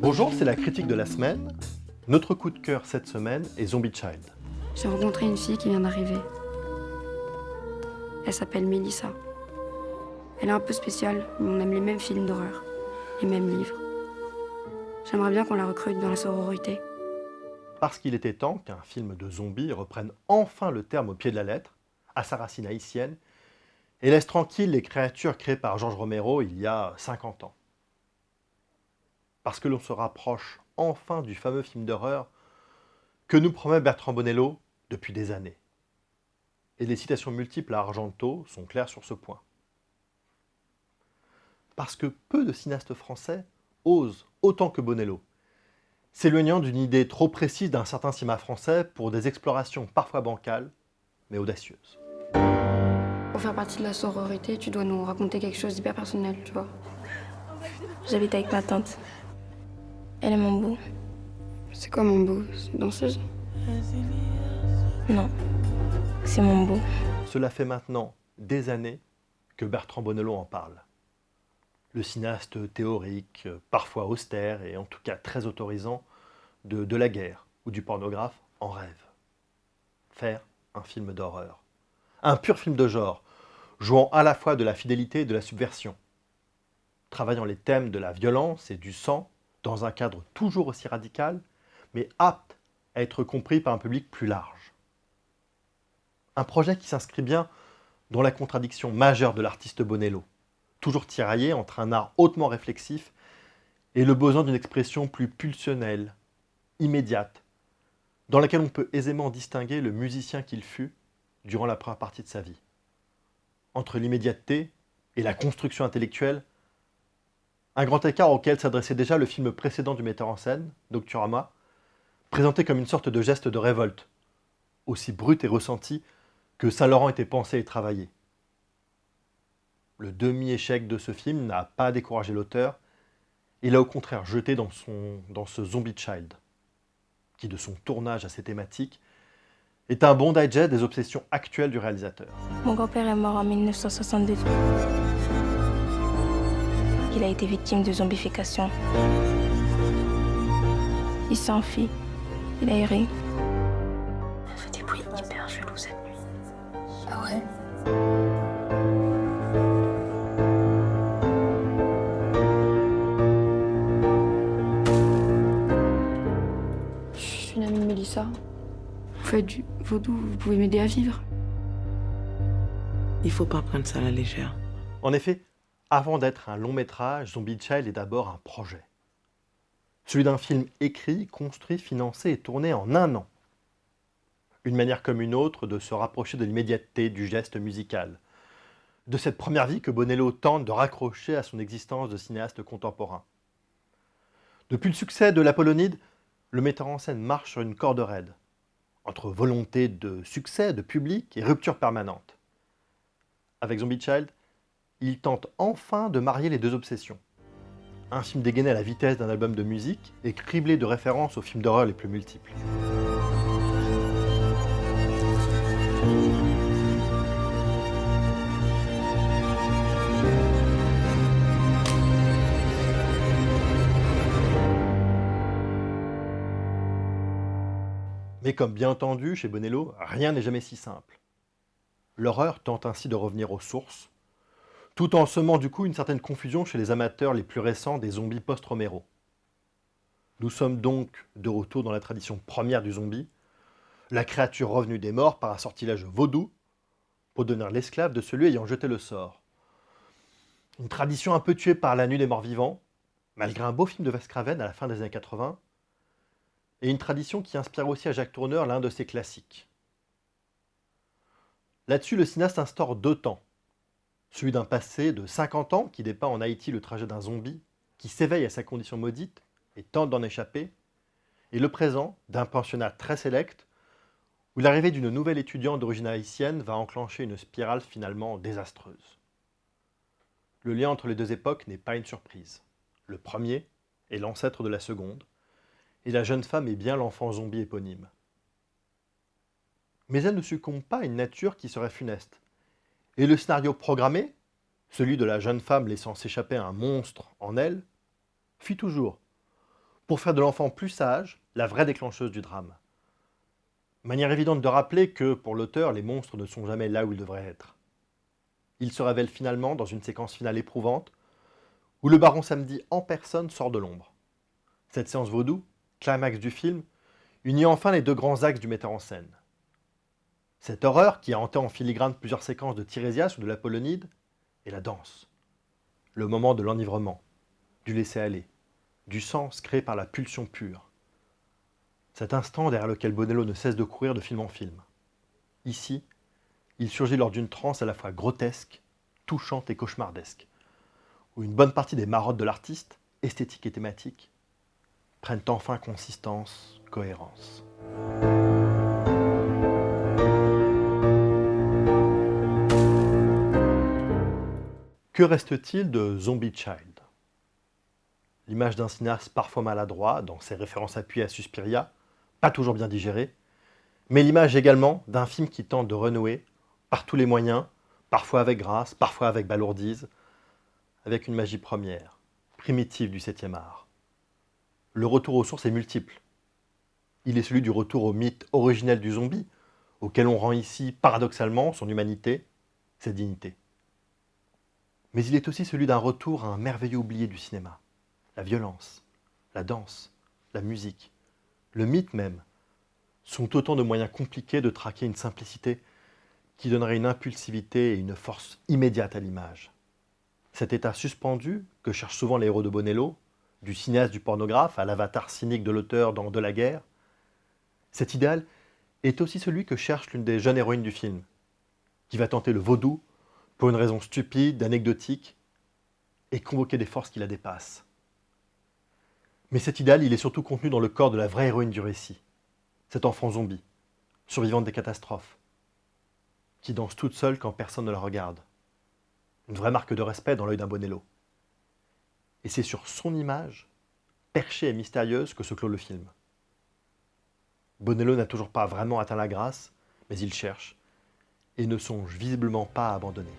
Bonjour, c'est la critique de la semaine. Notre coup de cœur cette semaine est Zombie Child. J'ai rencontré une fille qui vient d'arriver. Elle s'appelle Mélissa. Elle est un peu spéciale, mais on aime les mêmes films d'horreur, les mêmes livres. J'aimerais bien qu'on la recrute dans la sororité. Parce qu'il était temps qu'un film de zombies reprenne enfin le terme au pied de la lettre, à sa racine haïtienne, et laisse tranquilles les créatures créées par George Romero il y a 50 ans. Parce que l'on se rapproche enfin du fameux film d'horreur que nous promet Bertrand Bonello depuis des années. Et les citations multiples à Argento sont claires sur ce point. Parce que peu de cinéastes français osent autant que Bonello, s'éloignant d'une idée trop précise d'un certain cinéma français pour des explorations parfois bancales, mais audacieuses. Pour faire partie de la sororité, tu dois nous raconter quelque chose d'hyper personnel, tu vois. J'habite avec ma tante. Elle est mon beau. C'est quoi mon beau? C'est une danseuse? Non, c'est mon beau. Cela fait maintenant des années que Bertrand Bonello en parle. Le cinéaste théorique, parfois austère et en tout cas très autorisant, de la guerre ou du pornographe en rêve. Faire un film d'horreur. Un pur film de genre, jouant à la fois de la fidélité et de la subversion. Travaillant les thèmes de la violence et du sang dans un cadre toujours aussi radical, mais apte à être compris par un public plus large. Un projet qui s'inscrit bien dans la contradiction majeure de l'artiste Bonello, toujours tiraillé entre un art hautement réflexif et le besoin d'une expression plus pulsionnelle, immédiate, dans laquelle on peut aisément distinguer le musicien qu'il fut durant la première partie de sa vie. Entre l'immédiateté et la construction intellectuelle, un grand écart auquel s'adressait déjà le film précédent du metteur en scène, Docturama, présenté comme une sorte de geste de révolte, aussi brut et ressenti que Saint-Laurent était pensé et travaillé. Le demi-échec de ce film n'a pas découragé l'auteur, il a au contraire jeté dans ce Zombie Child, qui de son tournage à ses thématiques, est un bon digest des obsessions actuelles du réalisateur. Mon grand-père est mort en 1962. Il a été victime de zombification. Il s'est enfui. Il a erré. Elle fait des bruits hyper chelous cette nuit. Ah ouais? Je suis une amie de Mélissa. Vous faites du vaudou, vous pouvez m'aider à vivre. Il faut pas prendre ça à la légère. En effet, avant d'être un long métrage, Zombie Child est d'abord un projet. Celui d'un film écrit, construit, financé et tourné en un an. Une manière comme une autre de se rapprocher de l'immédiateté du geste musical, de cette première vie que Bonello tente de raccrocher à son existence de cinéaste contemporain. Depuis le succès de l'Apollonide, le metteur en scène marche sur une corde raide, entre volonté de succès, de public et rupture permanente. Avec Zombie Child, il tente enfin de marier les deux obsessions. Un film dégainé à la vitesse d'un album de musique et criblé de références aux films d'horreur les plus multiples. Mais comme bien entendu, chez Bonello, rien n'est jamais si simple. L'horreur tente ainsi de revenir aux sources, tout en semant du coup une certaine confusion chez les amateurs les plus récents des zombies post-Romero. Nous sommes donc de retour dans la tradition première du zombie, la créature revenue des morts par un sortilège vaudou pour devenir l'esclave de celui ayant jeté le sort. Une tradition un peu tuée par La Nuit des Morts Vivants, malgré un beau film de Wes Craven à la fin des années 80, et une tradition qui inspire aussi à Jacques Tourneur l'un de ses classiques. Là-dessus, le cinéaste instaure deux temps. Celui d'un passé de 50 ans qui dépeint en Haïti le trajet d'un zombie qui s'éveille à sa condition maudite et tente d'en échapper, et le présent d'un pensionnat très sélect où l'arrivée d'une nouvelle étudiante d'origine haïtienne va enclencher une spirale finalement désastreuse. Le lien entre les deux époques n'est pas une surprise. Le premier est l'ancêtre de la seconde, et la jeune femme est bien l'enfant zombie éponyme. Mais elle ne succombe pas à une nature qui serait funeste. Et le scénario programmé, celui de la jeune femme laissant s'échapper un monstre en elle, fuit toujours, pour faire de l'enfant plus sage, la vraie déclencheuse du drame. Manière évidente de rappeler que, pour l'auteur, les monstres ne sont jamais là où ils devraient être. Ils se révèlent finalement dans une séquence finale éprouvante, où le baron Samedi en personne sort de l'ombre. Cette séance vaudou, climax du film, unit enfin les deux grands axes du metteur en scène. Cette horreur, qui a hanté en filigrane plusieurs séquences de Tirésias ou de l'Apollonide, et la danse. Le moment de l'enivrement, du laisser-aller, du sens créé par la pulsion pure. Cet instant derrière lequel Bonello ne cesse de courir de film en film. Ici, il surgit lors d'une transe à la fois grotesque, touchante et cauchemardesque, où une bonne partie des marottes de l'artiste, esthétique et thématique, prennent enfin consistance, cohérence. Que reste-t-il de Zombie Child? L'image d'un cinéaste parfois maladroit dans ses références appuyées à Suspiria, pas toujours bien digérées, mais l'image également d'un film qui tente de renouer, par tous les moyens, parfois avec grâce, parfois avec balourdise, avec une magie première, primitive du 7e art. Le retour aux sources est multiple. Il est celui du retour au mythe originel du zombie, auquel on rend ici, paradoxalement, son humanité, sa dignité. Mais il est aussi celui d'un retour à un merveilleux oublié du cinéma. La violence, la danse, la musique, le mythe même, sont autant de moyens compliqués de traquer une simplicité qui donnerait une impulsivité et une force immédiate à l'image. Cet état suspendu que cherchent souvent les héros de Bonello, du cinéaste du pornographe à l'avatar cynique de l'auteur dans De la guerre, cet idéal est aussi celui que cherche l'une des jeunes héroïnes du film, qui va tenter le vaudou pour une raison stupide, anecdotique, et convoquer des forces qui la dépassent. Mais cet idéal, il est surtout contenu dans le corps de la vraie héroïne du récit, cet enfant zombie, survivante des catastrophes, qui danse toute seule quand personne ne la regarde. Une vraie marque de respect dans l'œil d'un Bonello. Et c'est sur son image, perchée et mystérieuse, que se clôt le film. Bonello n'a toujours pas vraiment atteint la grâce, mais il cherche, et ne songe visiblement pas à abandonner.